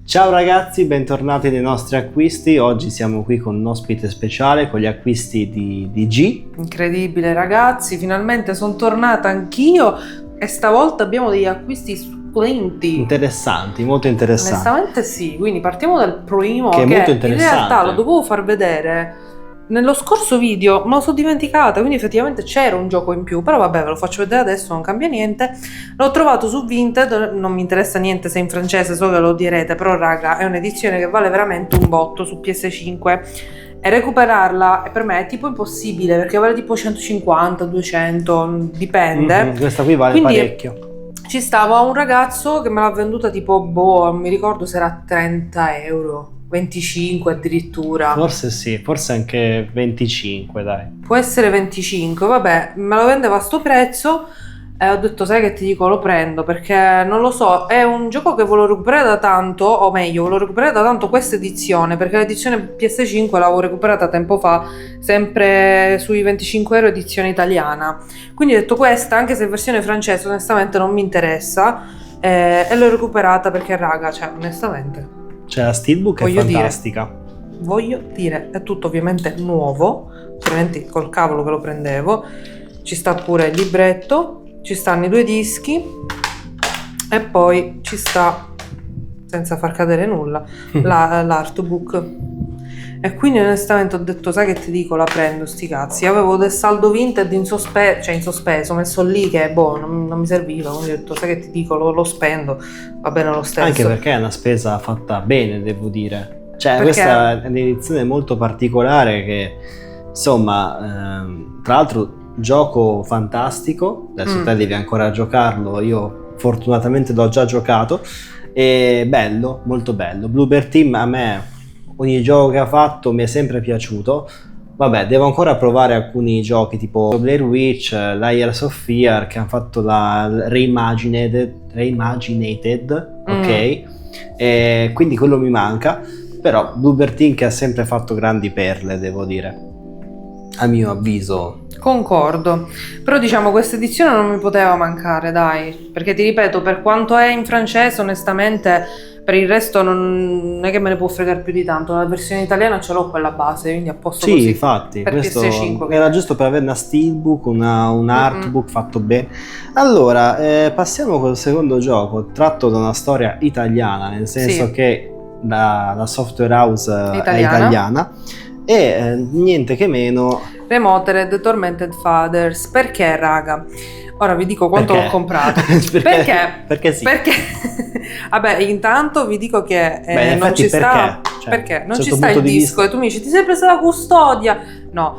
Ciao ragazzi, bentornati nei nostri acquisti. Oggi siamo qui con un ospite speciale con gli acquisti di G. Incredibile ragazzi, finalmente sono tornata anch'io e stavolta abbiamo degli acquisti succulenti. Interessanti, molto interessanti. Onestamente sì, quindi partiamo dal primo che è molto interessante. In realtà lo dovevo far vedere nello scorso video, me lo sono dimenticata, quindi effettivamente c'era un gioco in più, però vabbè ve lo faccio vedere adesso, non cambia niente. L'ho trovato su Vinted, non mi interessa niente se è in francese, so che lo direte, però raga è un'edizione che vale veramente un botto su PS5 e recuperarla per me è tipo impossibile perché vale tipo 150, 200, dipende. Questa qui vale quindi parecchio. Ci stava un ragazzo che me l'ha venduta tipo, non mi ricordo se era 30 euro. 25 addirittura. Forse sì, forse anche 25, dai. Può essere 25, vabbè, me lo vendeva a sto prezzo e ho detto sai che ti dico, lo prendo perché non lo so, è un gioco che volevo recuperare da tanto, o meglio, volevo recuperare da tanto questa edizione, perché l'edizione PS5 l'avevo recuperata tempo fa, sempre sui 25 euro edizione italiana. Quindi ho detto questa, anche se è versione francese, onestamente non mi interessa, e l'ho recuperata perché raga, cioè onestamente... Cioè la Steelbook è fantastica. Voglio dire, è tutto ovviamente nuovo, altrimenti col cavolo che lo prendevo. Ci sta pure il libretto, ci stanno i 2 dischi e poi ci sta, senza far cadere nulla, l'artbook. E quindi onestamente ho detto sai che ti dico, la prendo sti cazzi. Avevo del saldo Vinted in sospeso, messo lì che non mi serviva, quindi ho detto sai che ti dico, lo spendo, va bene lo stesso. Anche perché è una spesa fatta bene, devo dire. Cioè perché... questa è un'edizione molto particolare che insomma, tra l'altro gioco fantastico, adesso te devi ancora giocarlo, io fortunatamente l'ho già giocato, e bello, molto bello. Bloober Team a me... Ogni gioco che ha fatto mi è sempre piaciuto. Vabbè, devo ancora provare alcuni giochi tipo Blair Witch, Layers of Fear, che hanno fatto la Reimaginated, ok? E quindi quello mi manca. Però Bloober Team che ha sempre fatto grandi perle, devo dire, a mio avviso. Concordo, però diciamo questa edizione non mi poteva mancare, dai, perché ti ripeto, per quanto è in francese, onestamente per il resto non è che me ne può fregare più di tanto. La versione italiana ce l'ho quella base, quindi a posto sì, così. Sì, infatti, per questo PS5 era giusto per avere una steelbook, un artbook fatto bene. Allora, passiamo col secondo gioco, tratto da una storia italiana, nel senso che la software house è italiana e niente che meno Remotered Tormented Fathers. Perché raga? Ora vi dico quanto l'ho comprato. Perché sì. Perché vabbè, intanto vi dico che non ci sta. Cioè, perché non ci sta il disco e tu mi dici ti sei presa la custodia? No,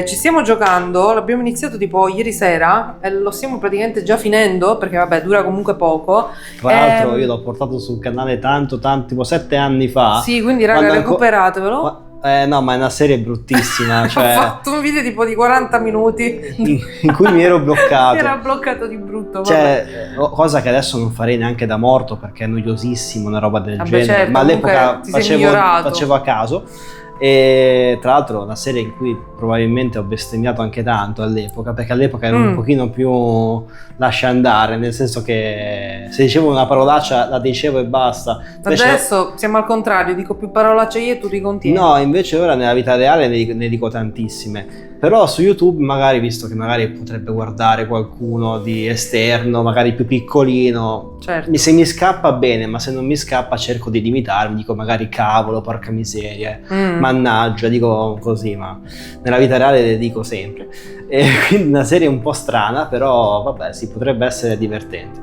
ci stiamo giocando, l'abbiamo iniziato tipo ieri sera e lo stiamo praticamente già finendo perché vabbè dura comunque poco. Tra l'altro io l'ho portato sul canale tanto tipo 7 anni fa. Sì, quindi raga recuperatevelo. No, ma è una serie bruttissima. Cioè... Ho fatto un video tipo di 40 minuti in cui mi ero bloccato. Mi era bloccato di brutto. Cioè, cosa che adesso non farei neanche da morto perché è noiosissimo, una roba del genere. Certo, ma all'epoca facevo a caso. E tra l'altro una serie in cui probabilmente ho bestemmiato anche tanto all'epoca, perché all'epoca ero un pochino più lascia andare, nel senso che se dicevo una parolaccia la dicevo e basta. Invece adesso siamo al contrario, dico più parolacce io e tu ti contieni. No, invece ora nella vita reale ne dico tantissime. Però su YouTube magari, visto che magari potrebbe guardare qualcuno di esterno, magari più piccolino, certo. Se mi scappa bene, ma se non mi scappa cerco di limitarmi, dico magari cavolo, porca miseria, mannaggia, dico così, ma nella vita reale le dico sempre. E quindi una serie un po' strana, però vabbè, sì, potrebbe essere divertente.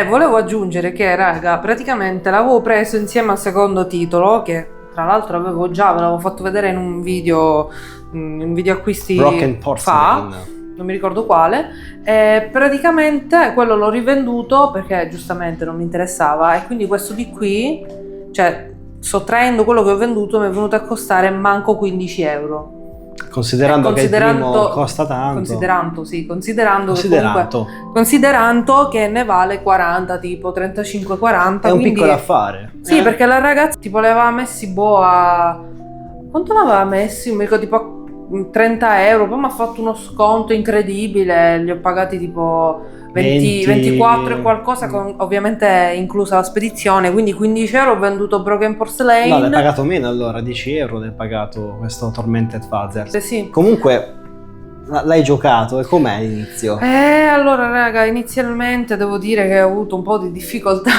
Volevo aggiungere che raga, praticamente l'avevo preso insieme al secondo titolo, che tra l'altro ve l'avevo fatto vedere in un video acquisti fa, non mi ricordo quale, e praticamente quello l'ho rivenduto perché giustamente non mi interessava e quindi questo di qui, cioè sottraendo quello che ho venduto, mi è venuto a costare manco 15 euro. Considerando che il primo costa tanto. Considerando che ne vale 40, tipo 35-40. È un piccolo affare. Sì, perché la ragazza tipo le aveva messi a... Quanto l'aveva messi? Mi ricordo tipo 30 euro, poi mi ha fatto uno sconto incredibile, li ho pagati tipo 20. 24 e qualcosa, con ovviamente inclusa la spedizione, quindi 15 euro ho venduto Broken Porcelain. No, l'hai pagato meno allora, 10 euro l'hai pagato questo Tormented Father. Sì. Comunque l'hai giocato e com'è l'inizio? Allora raga, inizialmente devo dire che ho avuto un po' di difficoltà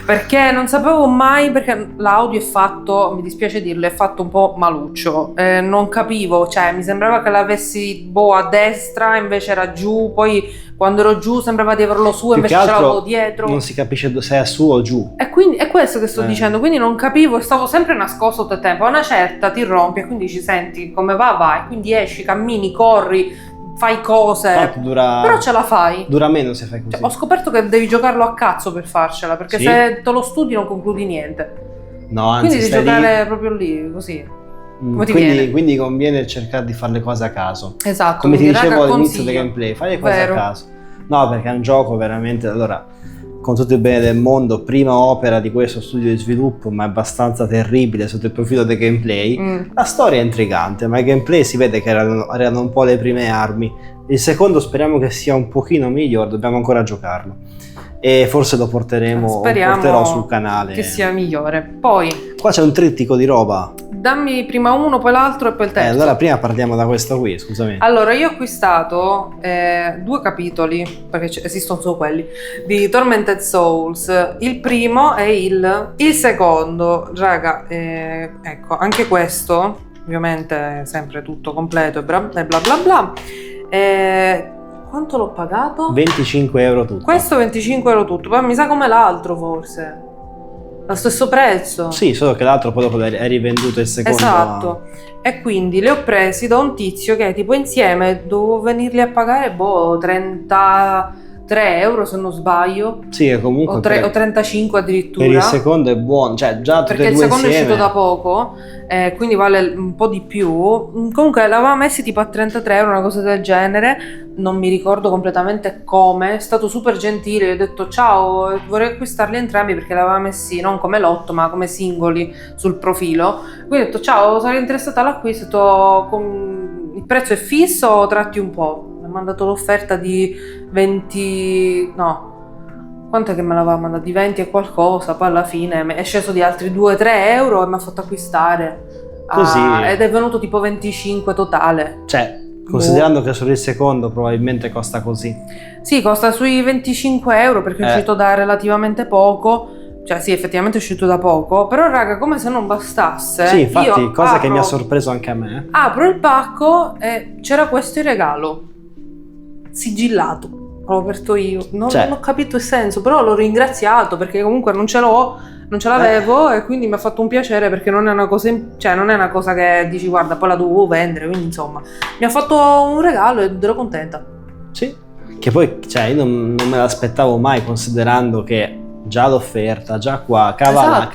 perché non sapevo mai, perché l'audio è fatto, mi dispiace dirlo, è fatto un po' maluccio, non capivo, cioè mi sembrava che l'avessi a destra, invece era giù, poi quando ero giù sembrava di averlo su, invece ce l'avevo dietro. Non si capisce se è su o giù. E quindi è questo che sto dicendo, quindi non capivo, stavo sempre nascosto tutto il tempo, a una certa ti rompi e quindi ci senti come va, e quindi esci, cammini, corri, fai cose, però ce la fai. Dura meno se fai così. Ho scoperto che devi giocarlo a cazzo per farcela, perché se te lo studi non concludi niente. No, anzi, quindi devi giocare proprio lì, così. Come ti viene? Quindi conviene cercare di fare le cose a caso. Esatto. Come ti dicevo all'inizio del gameplay, fai le cose a caso. No, perché è un gioco veramente, allora, con tutto il bene del mondo, prima opera di questo studio di sviluppo, ma è abbastanza terribile sotto il profilo del gameplay. La storia è intrigante, ma il gameplay si vede che erano un po' le prime armi. Il secondo speriamo che sia un pochino migliore, dobbiamo ancora giocarlo. E forse lo porterò sul canale. Che sia migliore. Poi qua c'è un trittico di roba. Dammi prima uno, poi l'altro e poi il terzo. Allora prima partiamo da questo qui, scusami. Allora io ho acquistato 2 capitoli, perché esistono solo quelli, di Tormented Souls. Il primo e il secondo, raga, ecco, anche questo, ovviamente sempre tutto completo e bla bla bla. Quanto l'ho pagato? 25 euro tutto. Questo 25 euro tutto, ma mi sa come l'altro forse. Lo stesso prezzo. Sì, solo che l'altro poi dopo è rivenduto il secondo. Esatto. E quindi li ho presi da un tizio che tipo insieme dovevo venirli a pagare 33 euro se non sbaglio. Sì, comunque o 35 addirittura. Per il secondo è buono, cioè già tutte perché e due il secondo insieme. è uscito da poco, quindi vale un po' di più. Comunque l'aveva messi tipo a 33 euro, una cosa del genere. Non mi ricordo completamente come. È stato super gentile, gli ho detto ciao, vorrei acquistarli entrambi perché l'aveva messi non come lotto ma come singoli sul profilo. Quindi ho detto ciao, sarei interessata all'acquisto, il prezzo è fisso o tratti un po'? Mi ha mandato l'offerta di 20, no, quanto è che me l'aveva mandato? Di 20 e qualcosa, poi alla fine è sceso di altri 2-3 euro e mi ha fatto acquistare. Così. Ed è venuto tipo 25 totale. Cioè, considerando che solo il secondo probabilmente costa così. Sì, costa sui 25 euro perché è uscito da relativamente poco. Cioè sì, effettivamente è uscito da poco. Però raga, come se non bastasse. Sì, infatti, cosa che mi ha sorpreso anche a me. Apro il pacco e c'era questo in regalo. Sigillato. L'ho aperto io. Non ho capito il senso, però l'ho ringraziato perché comunque non ce l'avevo e quindi mi ha fatto un piacere perché non è una cosa, non è una cosa che dici guarda poi la dovevo vendere, quindi insomma mi ha fatto un regalo ed ero contenta. Sì, che poi io non me l'aspettavo mai, considerando che già l'offerta, già qua, cava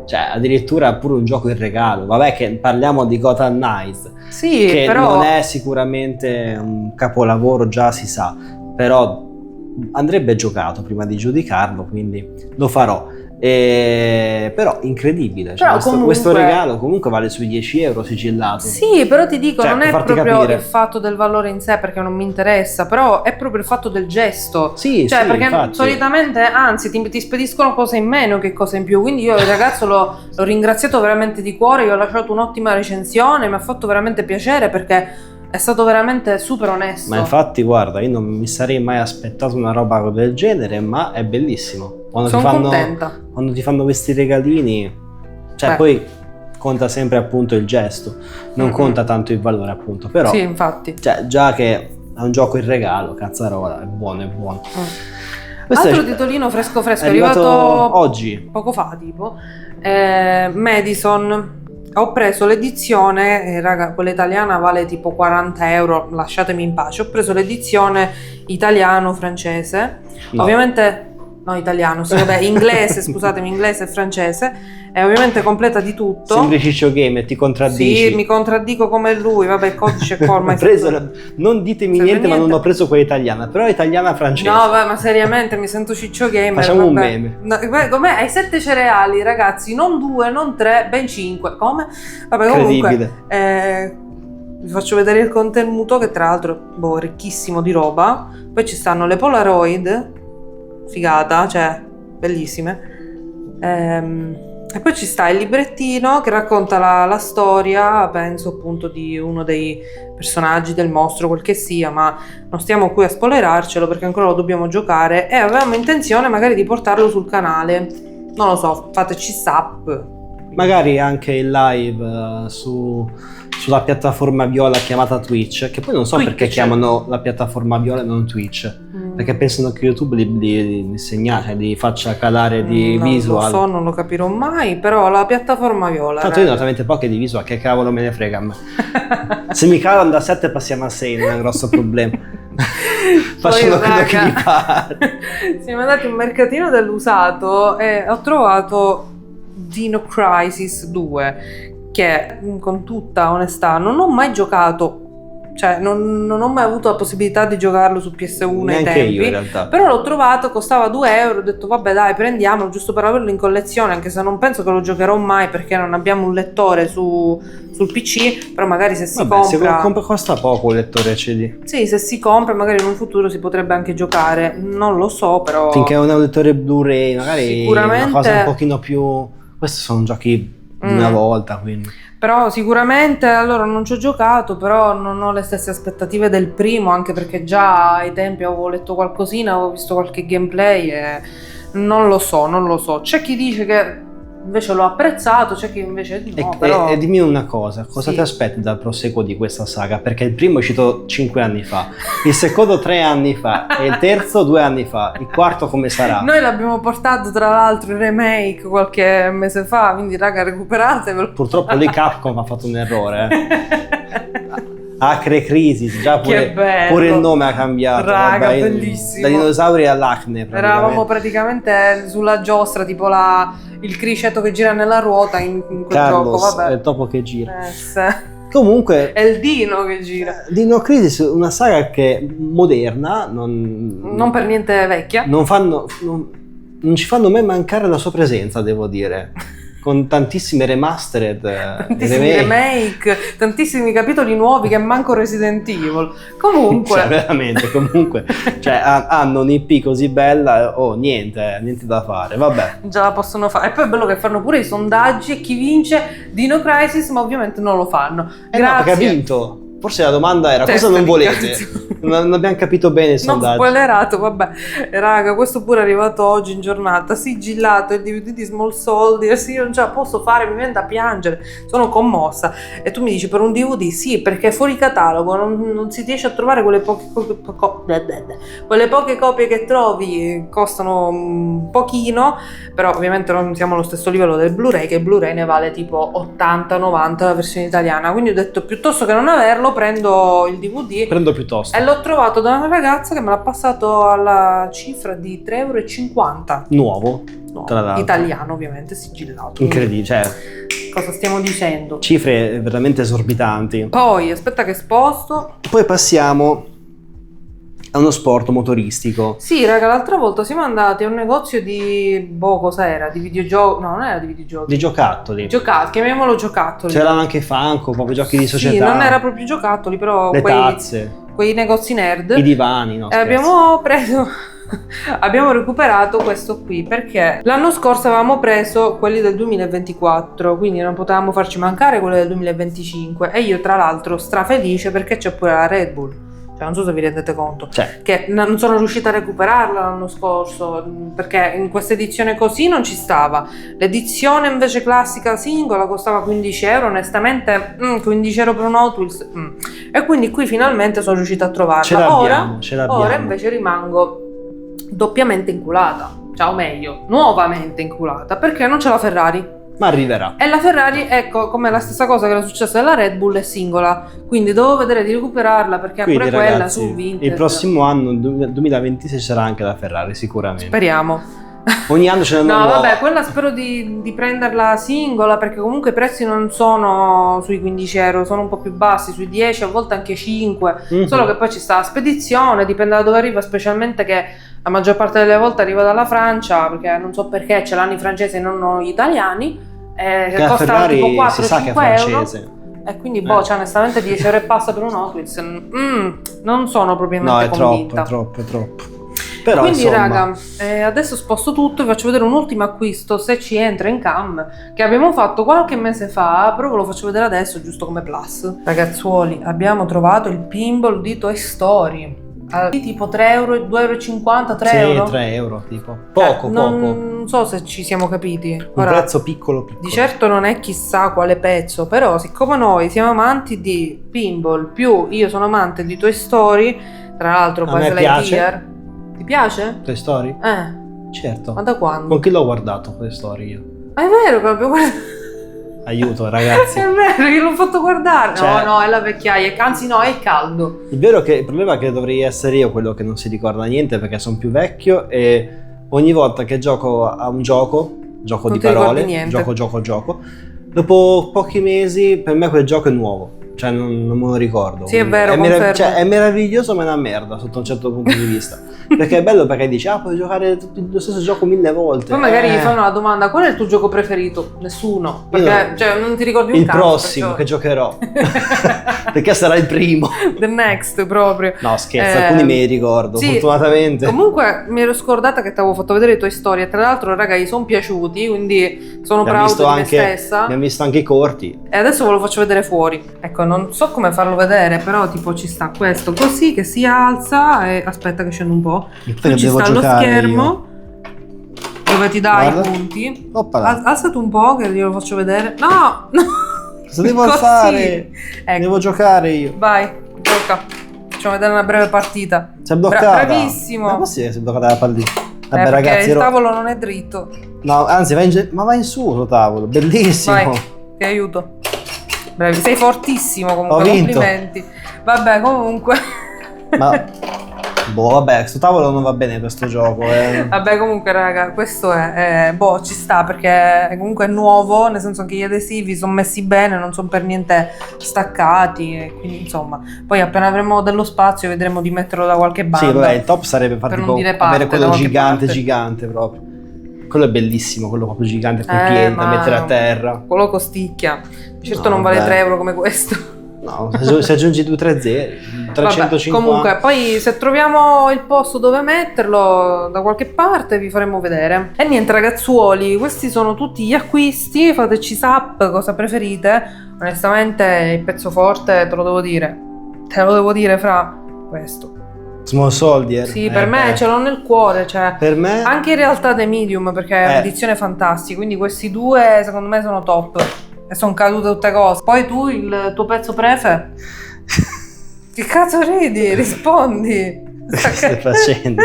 cioè addirittura pure un gioco in regalo. Vabbè che parliamo di Gotham Knights, sì, che però non è sicuramente un capolavoro, già si sa, però andrebbe giocato prima di giudicarlo, quindi lo farò. Però incredibile, questo regalo comunque vale sui 10 euro sigillato. Sì, però ti dico, non è proprio capire. Il fatto del valore in sé perché non mi interessa, però è proprio il fatto del gesto. Sì, perché infatti. solitamente anzi ti spediscono cose in meno che cose in più, quindi io il ragazzo l'ho ringraziato veramente di cuore, gli ho lasciato un'ottima recensione, mi ha fatto veramente piacere perché è stato veramente super onesto. Ma infatti guarda, io non mi sarei mai aspettato una roba del genere, ma è bellissimo. Sono contenta. Quando ti fanno questi regalini, poi conta sempre appunto il gesto, non conta tanto il valore appunto, però sì, infatti. Già che è un gioco in regalo, cazzarola, è buono. Altro titolino fresco è arrivato oggi, poco fa tipo, Madison. Ho preso l'edizione, raga, quella italiana vale tipo 40 euro, lasciatemi in pace. Ho preso l'edizione italiano-francese, ovviamente no, italiano, sì, vabbè, inglese, scusatemi, inglese e francese, e ovviamente completa di tutto. Sembri Ciccio Game, ti contraddici. Sì, mi contraddico come lui, vabbè, codice qua ormai. Non ditemi niente, ma non ho preso quella italiana, però italiana-francese. No, ma seriamente mi sento Ciccio Game. Facciamo un meme. No, com'è? Hai 7 cereali, ragazzi, non 2, non 3, ben 5. Come? Vabbè, comunque, vi faccio vedere il contenuto, che tra l'altro è ricchissimo di roba. Poi ci stanno le Polaroid, figata, cioè bellissime. E poi ci sta il librettino che racconta la storia, penso appunto di uno dei personaggi del mostro, quel che sia, ma non stiamo qui a spoilerarcelo perché ancora lo dobbiamo giocare, e avevamo intenzione magari di portarlo sul canale. Non lo so, fateci sap. Magari anche il live sulla piattaforma viola chiamata Twitch, che poi non so perché chiamano la piattaforma viola e non Twitch, perché pensano che YouTube li segna, cioè li faccia calare di visual. Non lo so, non lo capirò mai, però la piattaforma viola. Tanto io ho talmente poche di visual, che cavolo me ne frega a me. Se mi calano da 7 passiamo a 6, non è un grosso problema. Facciano quello che mi pare. Siamo andati a un mercatino dell'usato e ho trovato Dino Crisis 2, che con tutta onestà non ho mai giocato, cioè non ho mai avuto la possibilità di giocarlo su PS1 Neanche ai tempi, io in realtà. però l'ho trovato, costava 2 euro, ho detto vabbè dai, prendiamolo giusto per averlo in collezione, anche se non penso che lo giocherò mai perché non abbiamo un lettore sul PC, però magari se si compra... costa poco un lettore CD. Sì, se si compra magari in un futuro si potrebbe anche giocare, non lo so, però... Finché è un lettore Blu-ray, magari sicuramente... una cosa un pochino più... Questi sono giochi di una volta, quindi... Però sicuramente, allora non ci ho giocato, però non ho le stesse aspettative del primo, anche perché già ai tempi avevo letto qualcosina, avevo visto qualche gameplay e non lo so. C'è chi dice che invece l'ho apprezzato, c'è chi invece no, però... E dimmi una cosa, cosa Sì. ti aspetti dal proseguo di questa saga? Perché il primo è uscito 5 anni fa, il secondo 3 anni fa e il terzo 2 anni fa, il quarto come sarà? Noi l'abbiamo portato tra l'altro in remake qualche mese fa, quindi raga recuperatevelo. Purtroppo lì Capcom ha fatto un errore, Acre Crisis, già Che bello. pure il nome ha cambiato. Raga, vabbè, bellissimo. Da dinosauri all'acne Eravamo praticamente sulla giostra, tipo il criceto che gira nella ruota in quel Carlos, gioco, vabbè. è il topo che gira. Sì. Comunque È il Dino che gira. Dino Crisis, una saga che è moderna, non per niente vecchia. non ci fanno mai mancare la sua presenza, devo dire, con tantissime remastered, Tantissimi remake, tantissimi capitoli nuovi che manco Resident Evil. Comunque, cioè, veramente, cioè, hanno un'IP così bella, niente da fare, vabbè. già la possono fare. E poi è bello che fanno pure i sondaggi e chi vince Dino Crisis, ma ovviamente non lo fanno. No, perché ha Grazie. vinto. Forse la domanda era Testa cosa non di volete? cazzo. Non abbiamo capito bene il Non sondaggio. spoilerato, vabbè. Raga, questo pure è arrivato oggi in giornata, sigillato, il DVD di Small Soldier, sì, io non ce la posso fare, mi viene da piangere, sono commossa. E tu mi dici per un DVD? Sì, perché è fuori catalogo, non si riesce a trovare quelle poche copie che trovi, costano un pochino, però ovviamente non siamo allo stesso livello del Blu-ray, che il Blu-ray ne vale tipo 80-90 la versione italiana, quindi ho detto piuttosto che non averlo prendo il DVD. Prendo piuttosto. E l'ho trovato da una ragazza che me l'ha passato alla cifra di 3,50 €. Nuovo, tra l'altro. Italiano ovviamente, sigillato. Incredibile, cioè Cosa stiamo dicendo? cifre veramente esorbitanti. Poi, aspetta che sposto. Poi passiamo a uno sport motoristico. Sì, raga, l'altra volta siamo andati a un negozio di... cos'era? Di videogiochi? No, non era di videogiochi. Di giocattoli. Giocattoli, chiamiamolo giocattoli. C'erano anche Funko, proprio giochi di società. Sì, non era proprio giocattoli, però le tazze, quei negozi nerd. i divani, no, scherzo. Abbiamo preso... abbiamo recuperato questo qui perché l'anno scorso avevamo preso quelli del 2024, quindi non potevamo farci mancare quelli del 2025, e io tra l'altro strafelice perché c'è pure la Red Bull, cioè non so se vi rendete conto, Cioè, che non sono riuscita a recuperarla l'anno scorso perché in questa edizione così non ci stava. L'edizione invece classica singola costava 15 €, onestamente 15 € per un Hot Wheels, e quindi qui finalmente sono riuscita a trovarla. ce l'abbiamo. Ora invece rimango doppiamente inculata, cioè o meglio, nuovamente inculata, perché non c'è la Ferrari. Ma arriverà. E la Ferrari, ecco, come la stessa cosa che era successa alla Red Bull, è singola, quindi devo vedere di recuperarla perché Quindi, pure quella ragazzi, su Vinted. il prossimo anno, il 2026, sarà anche la Ferrari, sicuramente. Speriamo. Ogni anno ce n'è una No, nuova. vabbè, quella spero di prenderla singola, perché comunque i prezzi non sono sui 15 €, sono un po' più bassi, sui 10, a volte anche 5. Mhm. Solo che poi ci sta la spedizione, dipende da dove arriva, specialmente che la maggior parte delle volte arriva dalla Francia, perché non so perché ce l'hanno i francesi e non gli italiani, Che che la costano Ferrari tipo si sa che è 4-5 €. francese. E quindi cioè, onestamente 10 euro e passa per un Hot Wheels non sono propriamente No, è convinta. troppo. Però, Quindi insomma, raga, adesso sposto tutto e faccio vedere un ultimo acquisto, se ci entra in cam, che abbiamo fatto qualche mese fa, però ve lo faccio vedere adesso giusto come plus. Ragazzuoli, abbiamo trovato il pinball di Toy Story. Tipo 3 euro, 2,50 euro, 3 euro? 3 euro tipo. Poco. Non so se ci siamo capiti. Un prezzo piccolo. Di certo non è chissà quale pezzo, però siccome noi siamo amanti di pinball, più io sono amante di Toy Story, tra l'altro A Buzz me piace. Lightyear. Ti piace? Toy Story? Certo. Ma Ma da quando? con chi l'ho guardato Toy Story io? Ah, è vero che l'abbiamo guardato. Aiuto ragazzi. È vero, io l'ho fatto guardare. Cioè- No, è la vecchiaia. Anzi, no, è il caldo. Il vero che il problema è che dovrei essere io quello che non si ricorda niente perché sono più vecchio e ogni volta che gioco a un gioco Non di ti ricordi parole, niente. gioco, dopo pochi mesi per me quel gioco è nuovo. Cioè non me lo ricordo. Sì, è Quindi vero, confermo. cioè, è meraviglioso ma è una merda sotto un certo punto di vista. Perché è bello perché dici, puoi giocare lo stesso gioco 1000 volte. Poi magari gli fanno la domanda: qual è il tuo gioco preferito? Nessuno. Perché cioè, non ti ricordi un il cazzo. prossimo che giocherò. Perché sarà il primo. The next proprio. No, scherzo, alcuni me li ricordo, sì, fortunatamente. Comunque mi ero scordata che ti avevo fatto vedere i tuoi storie. Tra l'altro, raga, gli sono piaciuti, quindi sono Abbiamo proud visto di me anche- stessa. Abbiamo visto anche i corti. E adesso ve lo faccio vedere fuori. Ecco, non so come farlo vedere, però tipo ci sta questo così che si alza e aspetta che scendo un po'. Poi Ci devo sta lo giocare schermo dove ti dà Guarda. i punti. Oppala. Alzati un po' che glielo faccio vedere. No! Cosa devo Così. fare? Ecco. Devo giocare io. Vai, gioca. Facciamo vedere una breve partita. Si è bloccata. Bravissimo. Ma possibile che si è bloccata la partita? Vabbè Perché ragazzi, il tavolo non è dritto. no, anzi ma vai in su sul tavolo, bellissimo. Vai, ti aiuto. Bravi, sei fortissimo comunque, Ho vinto. complimenti. Vabbè, comunque. Ma vabbè, sto tavolo non va bene per sto gioco. Vabbè, comunque, raga, questo ci sta perché comunque è nuovo, nel senso che gli adesivi sono messi bene, non sono per niente staccati, e quindi insomma, poi appena avremo dello spazio vedremo di metterlo da qualche banda. Sì, vabbè, il top sarebbe far Per non tipo dire parte, avere da quello qualche gigante, parte. gigante proprio. Quello è bellissimo, quello proprio gigante con i piedi da ma mettere a terra. quello costicchia. Certo No, non vale vabbè. 3 euro come questo. No, se aggiungi 2-3 zeri, 350. Vabbè, comunque, poi se troviamo il posto dove metterlo da qualche parte vi faremo vedere. E niente ragazzuoli, questi sono tutti gli acquisti, fateci sap cosa preferite. Onestamente il pezzo forte te lo devo dire fra questo. Small Soldier. Sì, per me beh. ce l'ho nel cuore, cioè Per me anche in realtà dei medium perché è un'edizione fantastica, quindi questi due secondo me sono top. E sono cadute tutte cose. Poi tu, il tuo pezzo prefe? Che cazzo ridi? Rispondi. che stai facendo?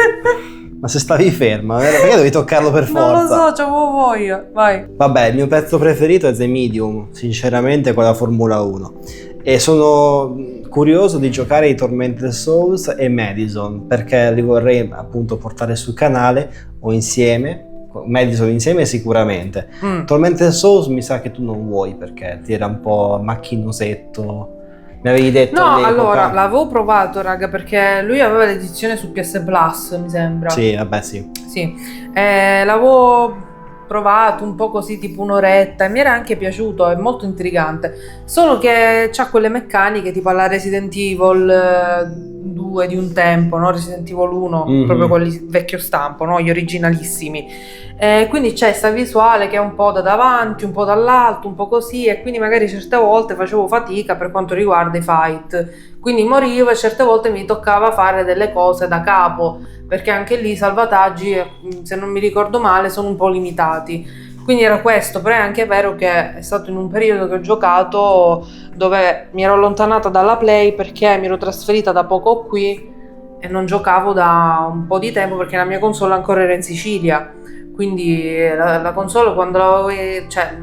Ma se stavi ferma, perché devi toccarlo per forza? Non lo so, c'avevo voglia. Vai. Vabbè, il mio pezzo preferito è The Medium, sinceramente con la Formula 1. E sono curioso di giocare i Tormented Souls e Madison, perché li vorrei appunto portare sul canale o insieme. Madison insieme sicuramente. Tormented Souls mi sa che tu non vuoi perché ti era un po' macchinosetto. Mi avevi detto No, all'epoca. allora, l'avevo provato, raga, perché lui aveva l'edizione su PS Plus, mi sembra. Sì, vabbè, sì. Sì. L'avevo provato un po' così, tipo un'oretta, e mi era anche piaciuto, è molto intrigante. Solo che c'ha quelle meccaniche, tipo alla Resident Evil 2 di un tempo, no? Resident Evil 1, proprio quelli vecchio stampo, no? Gli originalissimi. Quindi c'è sta visuale che è un po' da davanti, un po' dall'alto, un po' così, e quindi magari certe volte facevo fatica per quanto riguarda i fight. Quindi morivo e certe volte mi toccava fare delle cose da capo, perché anche lì i salvataggi, se non mi ricordo male, sono un po' limitati. Quindi era questo, però è anche vero che è stato in un periodo che ho giocato dove mi ero allontanata dalla Play perché mi ero trasferita da poco qui e non giocavo da un po' di tempo perché la mia console ancora era in Sicilia. Quindi la console quando l'avevo, cioè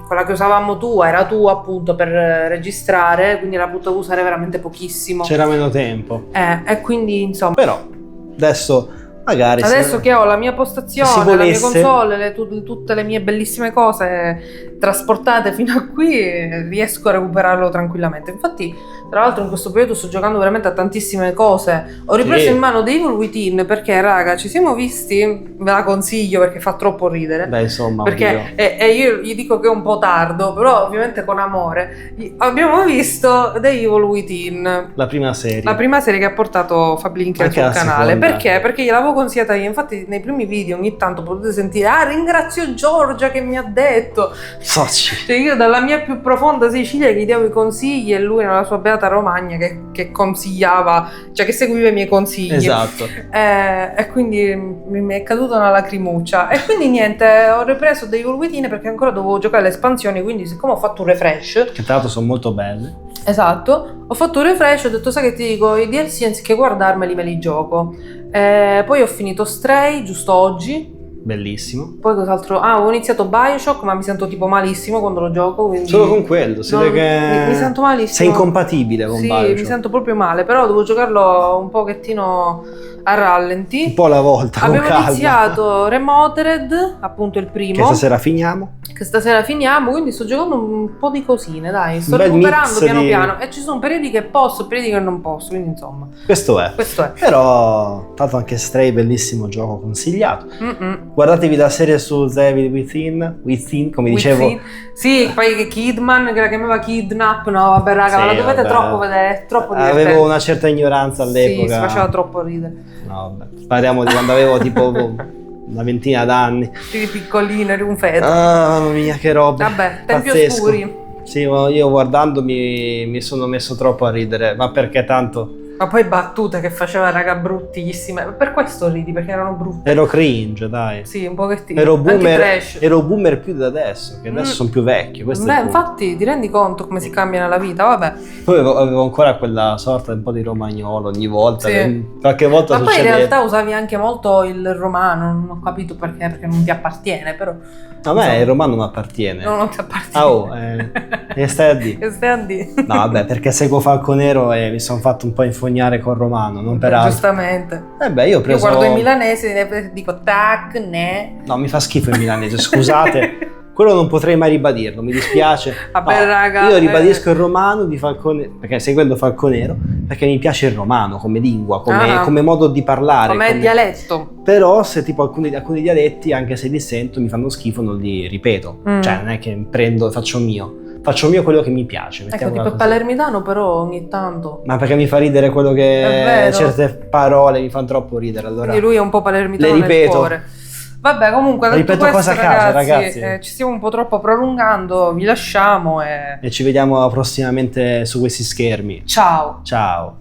quella che usavamo era tua appunto per registrare, quindi la potevo usare veramente pochissimo. C'era meno tempo. E quindi insomma. Però adesso magari Adesso che ho la mia postazione, si la mia volesse- console, tutte le mie bellissime cose, trasportate fino a qui riesco a recuperarlo tranquillamente. Infatti, tra l'altro in questo periodo sto giocando veramente a tantissime cose. Ho ripreso in mano The Evil Within perché, raga, ci siamo visti, ve la consiglio perché fa troppo ridere. Beh, insomma, perché io gli dico che è un po' tardo, però ovviamente con amore. Abbiamo visto The Evil Within, la prima serie. La prima serie che ha portato Fablinker sul canale. Perché? Perché gliel'avevo consigliata io. Infatti nei primi video ogni tanto potete sentire ringrazio Giorgia che mi ha detto. Cioè, io dalla mia più profonda Sicilia gli diamo i consigli e lui nella sua beata Romagna che consigliava, cioè che seguiva i miei consigli. Esatto. E quindi mi è caduta una lacrimuccia. E quindi niente, ho ripreso dei Evil Within perché ancora dovevo giocare le espansioni, quindi siccome ho fatto un refresh, che tra l'altro sono molto belle. Esatto, ho fatto un refresh, ho detto sai che ti dico, i DLC anziché guardarmeli me li gioco. Poi ho finito Stray giusto oggi. Bellissimo. Poi cos'altro? Ho iniziato BioShock, ma mi sento tipo malissimo quando lo gioco, quindi... Solo con quello, si vede che mi sento malissimo. sei incompatibile con BioShock. Sì, mi sento proprio male, però devo giocarlo un pochettino a rallenti. Un po' alla volta, Abbiamo con calma. iniziato Remothered, appunto il primo. Che stasera finiamo. Quindi sto giocando un po' di cosine, dai. Sto bel recuperando piano di... piano. E ci sono periodi che posso, periodi che non posso, quindi insomma. Questo è. Però, tanto anche Stray, bellissimo gioco, consigliato. Mm-mm. Guardatevi la serie su The Evil Within, come dicevo. Sì, poi che Kidman, che la chiamava Kidnap, no vabbè raga, Sì, la dovete vabbè. troppo vedere, è troppo divertente. Avevo una certa ignoranza all'epoca. Sì, si faceva troppo ridere. No, vabbè. Parliamo di quando avevo tipo una ventina d'anni. Sì, piccolino, eri un feto. Ah, mamma mia, che roba. Vabbè, tempi Pazzesco. oscuri. Sì, ma io guardando mi sono messo troppo a ridere, ma perché tanto Ma poi battute che faceva raga bruttissime. Per questo ridi, perché erano brutte. ero cringe, dai. Sì, un pochettino. Ero Anti-trash. boomer più da adesso, che adesso sono più vecchio. Questo è Beh, il punto. infatti ti rendi conto come si cambia nella vita, vabbè. Poi avevo ancora quella sorta un po' di romagnolo ogni volta. Sì. Qualche volta Ma poi in succedeva. realtà usavi anche molto il romano, non ho capito perché non ti appartiene, però. A me insomma, il romano mi appartiene. non ti appartiene. Ah, oh, e stai a dire? Che stai a dire? No, vabbè, perché seguo Falconero e mi sono fatto un po' infognare col romano, non per altro. Giustamente. Beh, io ho preso... Io guardo i milanesi e dico tac, ne. No, mi fa schifo il milanese, scusate. Quello non potrei mai ribadirlo, mi dispiace. Vabbè, No, raga, io ribadisco il romano di Falcone, perché seguendo Falconero, perché mi piace il romano come lingua, come modo di parlare. Come dialetto. Però se tipo alcuni dialetti, anche se li sento, mi fanno schifo, non li ripeto. Cioè non è che faccio mio quello che mi piace. Ecco, tipo il palermitano però ogni tanto. Ma perché mi fa ridere quello che È certe parole mi fanno troppo ridere, allora quindi lui è un po' palermitano le nel ripeto. cuore. Vabbè, comunque detto Ripeto questo, cosa a caso, ragazzi. ci stiamo un po' troppo prolungando, vi lasciamo e E ci vediamo prossimamente su questi schermi. ciao. Ciao.